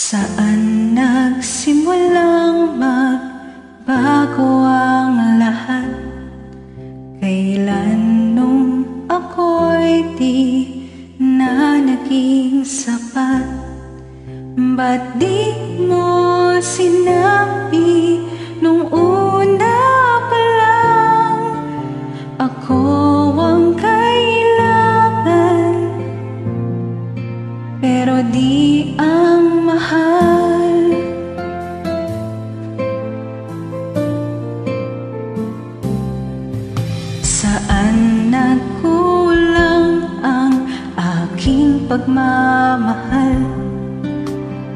Saan nagsimulang magbago ang lahat? Kailan nung ako'y di na naging sapat? Ba't di mo sinabi nung una pa lang ako ang kailangan, pero di ang mahal? Saan nagkulang ang aking pagmamahal?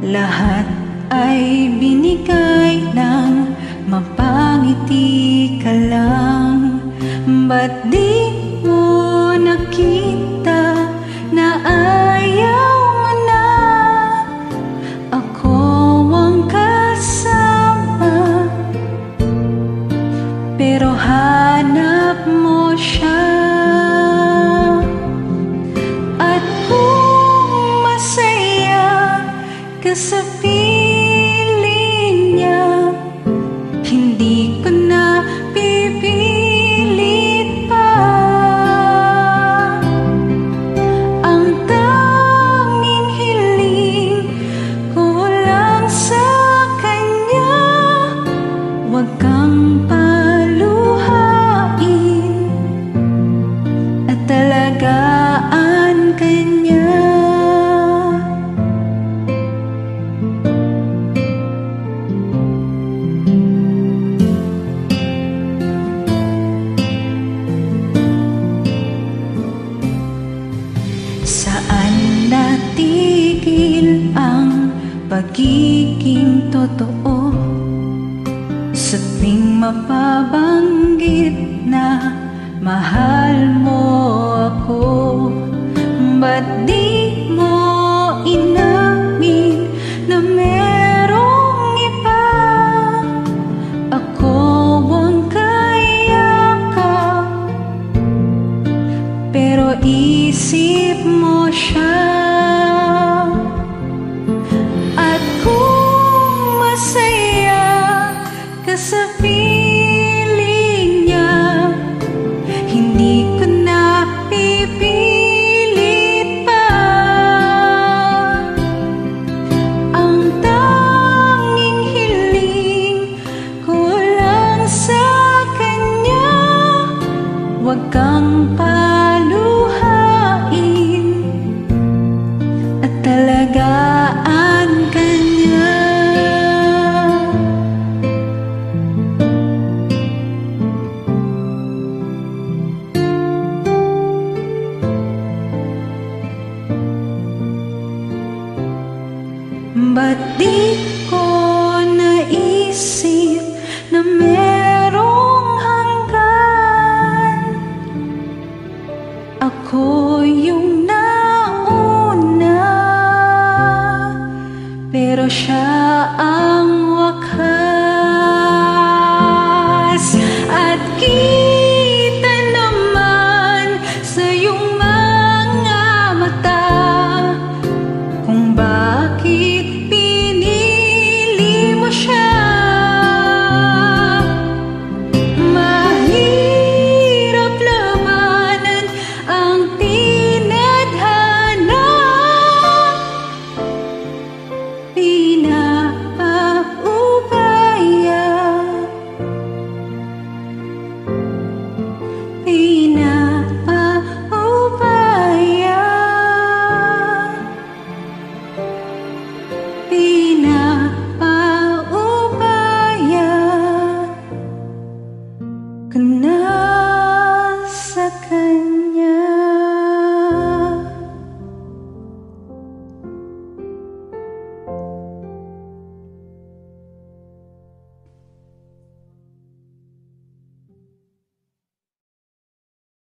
Lahat ay binigay ng mapangiti ka lang. Ba't di mo nakita na ayaw mo na ako ang kasama, pero hanap mo siya? At kung masaya ka sa piling niya, hindi ko na pipilit pa. Ang tanging hiling ko lang sa kanya, huwag kang paluhain at talagaan kanya. Saan natigil ang pagiging totoo? Sa tuwing mapabanggit na mahal mo ako, ba't di mo inamin na merong iba? Ako ang kayakap, pero isip mo siya. At kung masaya ka sa piling niya, hindi ko na pipilit pa. Ang tanging hiling ko lang sa kanya, huwag kang paluhain at talagaan kanya. Ba't di ko naisip na merong hanggan? Ako yung nauna, pero siya ang wakas. At kita naman sa iyong mga mata kung bakit pinili mo siya. Mahirap labanan ang tinadhana, pinapaubaya, pinapaubaya,